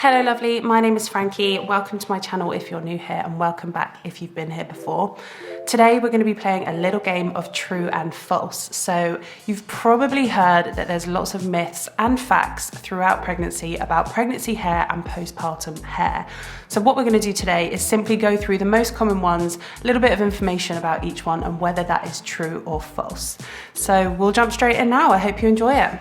Hello lovely, my name is Frankie. Welcome to my channel if you're new here and welcome back if you've been here before. Today we're going to be playing a little game of true and false. So you've probably heard that there's lots of myths and facts throughout pregnancy about pregnancy hair and postpartum hair. So what we're going to do today is simply go through the most common ones, a little bit of information about each one and whether that is true or false. So we'll jump straight in now. I hope you enjoy it.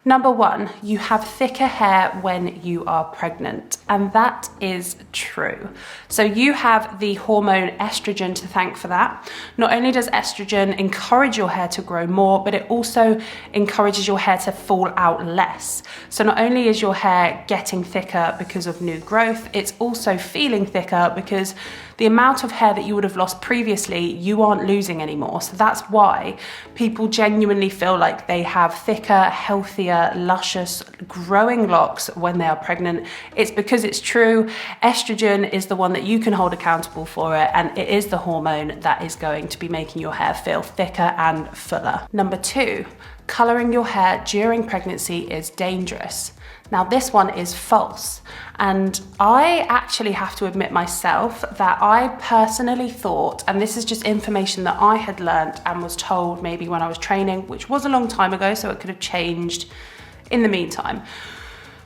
Number one, you have thicker hair when you are pregnant, and that is true. So you have the hormone estrogen to thank for that. Not only does estrogen encourage your hair to grow more, but it also encourages your hair to fall out less. So not only is your hair getting thicker because of new growth, it's also feeling thicker because the amount of hair that you would have lost previously, you aren't losing anymore. So that's why people genuinely feel like they have thicker, healthier, luscious, growing locks when they are pregnant. It's because it's true. Estrogen is the one that you can hold accountable for it, and it is the hormone that is going to be making your hair feel thicker and fuller. Number two, coloring your hair during pregnancy is dangerous. Now this one is false, and I actually have to admit myself that I personally thought, and this is just information that I had learned and was told maybe when I was training, which was a long time ago, so it could have changed in the meantime.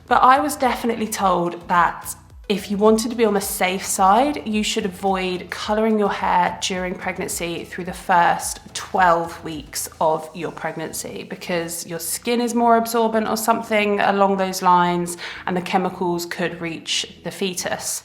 But I was definitely told that if you wanted to be on the safe side, you should avoid coloring your hair during pregnancy through the first 12 weeks of your pregnancy because your skin is more absorbent or something along those lines, and the chemicals could reach the fetus.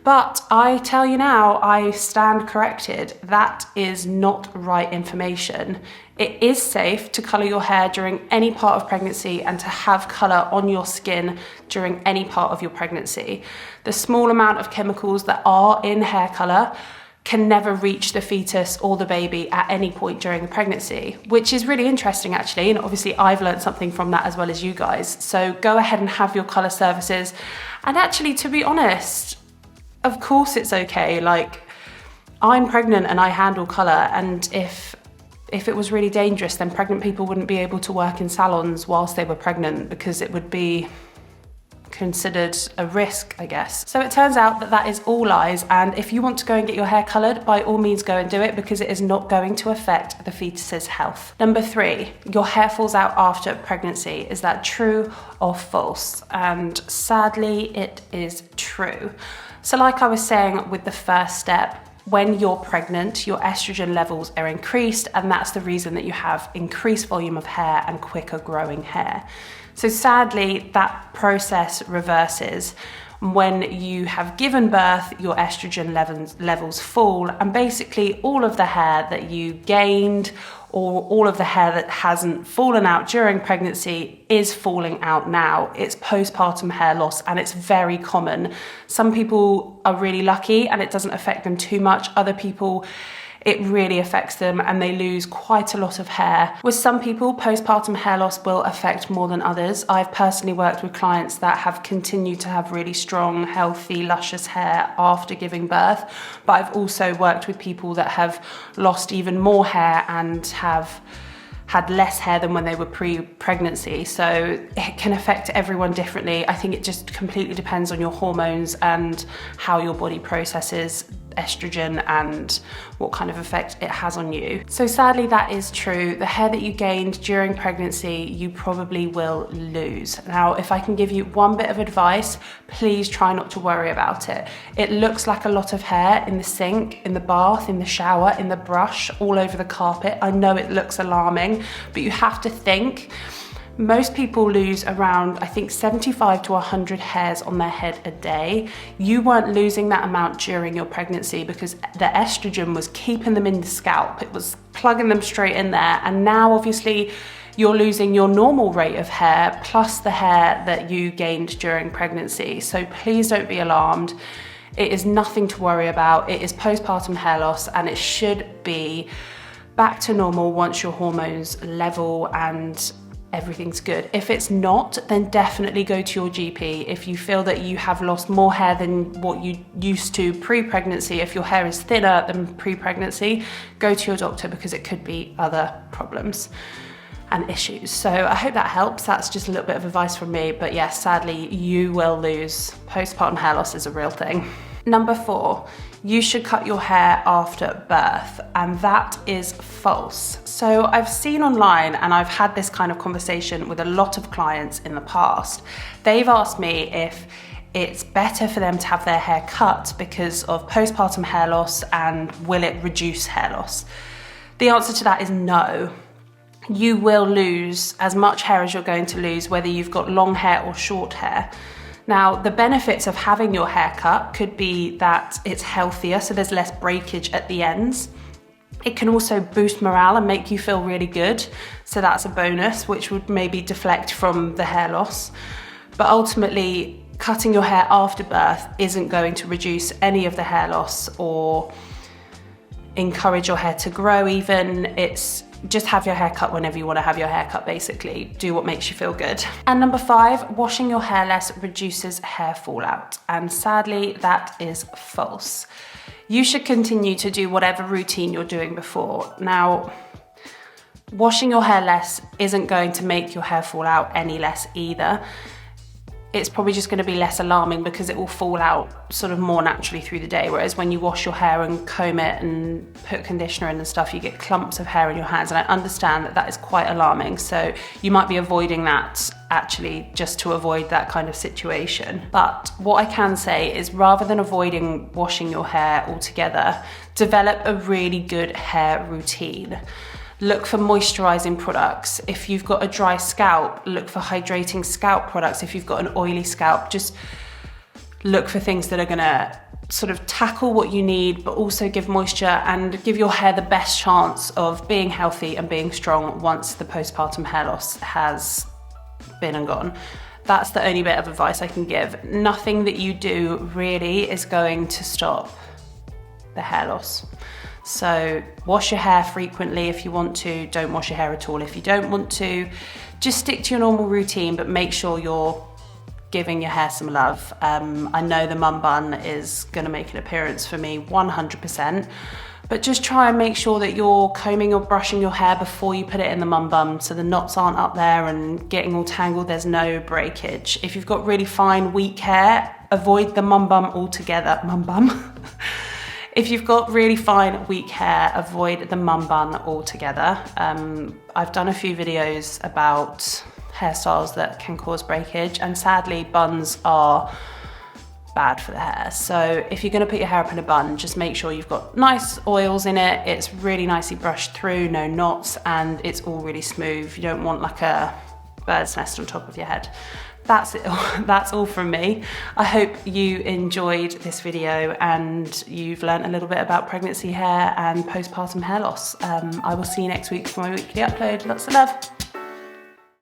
But I tell you now, I stand corrected. That is not right information. It is safe to colour your hair during any part of pregnancy and to have colour on your skin during any part of your pregnancy. The small amount of chemicals that are in hair colour can never reach the fetus or the baby at any point during the pregnancy, which is really interesting actually, and obviously I've learned something from that as well as you guys. So go ahead and have your colour services, and actually, to be honest, of course it's okay. Like, I'm pregnant and I handle colour, and if it was really dangerous, then pregnant people wouldn't be able to work in salons whilst they were pregnant because it would be considered a risk, I guess. So it turns out that that is all lies, and if you want to go and get your hair coloured, by all means go and do it because it is not going to affect the fetus's health. Number three, your hair falls out after pregnancy. Is that true or false? And sadly, it is true. So like I was saying with the first step, when you're pregnant, your estrogen levels are increased, and that's the reason that you have increased volume of hair and quicker growing hair. So sadly, that process reverses. When you have given birth, your estrogen levels fall, and basically all of the hair that you gained or all of the hair that hasn't fallen out during pregnancy is falling out now. It's postpartum hair loss, and it's very common. Some people are really lucky and it doesn't affect them too much. Other people, it really affects them and they lose quite a lot of hair. With some people, postpartum hair loss will affect more than others. I've personally worked with clients that have continued to have really strong, healthy, luscious hair after giving birth, but I've also worked with people that have lost even more hair and have had less hair than when they were pre-pregnancy. So it can affect everyone differently. I think it just completely depends on your hormones and how your body processes estrogen and what kind of effect it has on you. So sadly, that is true. The hair that you gained during pregnancy, you probably will lose. Now, if I can give you one bit of advice, please try not to worry about it. It looks like a lot of hair in the sink, in the bath, in the shower, in the brush, all over the carpet. I know it looks alarming, but you have to think, most people lose around, I think, 75 to 100 hairs on their head a day. You weren't losing that amount during your pregnancy because the estrogen was keeping them in the scalp. It was plugging them straight in there. And now obviously you're losing your normal rate of hair plus the hair that you gained during pregnancy. So please don't be alarmed. It is nothing to worry about. It is postpartum hair loss, and it should be back to normal once your hormones level and everything's good. If it's not, then definitely go to your GP. If you feel that you have lost more hair than what you used to pre-pregnancy, if your hair is thinner than pre-pregnancy, go to your doctor because it could be other problems. and issues. So I hope that helps. That's just a little bit of advice from me, but yes, sadly, you will lose. Postpartum hair loss is a real thing. Number 4, you should cut your hair after birth, and that is false. So I've seen online, and I've had this kind of conversation with a lot of clients in the past. They've asked me if it's better for them to have their hair cut because of postpartum hair loss, and will it reduce hair loss? The answer to that is no. You will lose as much hair as you're going to lose whether you've got long hair or short hair. Now, the benefits of having your hair cut could be that it's healthier, so there's less breakage at the ends. It can also boost morale and make you feel really good, so that's a bonus, which would maybe deflect from the hair loss. But ultimately, cutting your hair after birth isn't going to reduce any of the hair loss or encourage your hair to grow even. It's just have your hair cut whenever you want to have your hair cut, basically. Do what makes you feel good. And number 5, washing your hair less reduces hair fallout. And sadly, that is false. You should continue to do whatever routine you're doing before. Now, washing your hair less isn't going to make your hair fall out any less either. It's probably just going to be less alarming because it will fall out sort of more naturally through the day. Whereas when you wash your hair and comb it and put conditioner in and stuff, you get clumps of hair in your hands. And I understand that that is quite alarming. So you might be avoiding that actually just to avoid that kind of situation. But what I can say is rather than avoiding washing your hair altogether, develop a really good hair routine. Look for moisturizing products. If you've got a dry scalp, look for hydrating scalp products. If you've got an oily scalp, just look for things that are gonna sort of tackle what you need, but also give moisture and give your hair the best chance of being healthy and being strong once the postpartum hair loss has been and gone. That's the only bit of advice I can give. Nothing that you do really is going to stop the hair loss. So wash your hair frequently if you want to, don't wash your hair at all if you don't want to. Just stick to your normal routine, but make sure you're giving your hair some love. I know the mum bun is gonna make an appearance for me 100%, but just try and make sure that you're combing or brushing your hair before you put it in the mum bun so the knots aren't up there and getting all tangled, there's no breakage. If you've got really fine, weak hair, avoid the mum bun altogether. Mum bun? If you've got really fine, weak hair, avoid the mum bun altogether. I've done a few videos about hairstyles that can cause breakage, and sadly, buns are bad for the hair. So if you're gonna put your hair up in a bun, just make sure you've got nice oils in it, it's really nicely brushed through, no knots, and it's all really smooth. You don't want like a bird's nest on top of your head. That's it. That's all from me. I hope you enjoyed this video and you've learned a little bit about pregnancy hair and postpartum hair loss. I will see you next week for my weekly upload. Lots of love.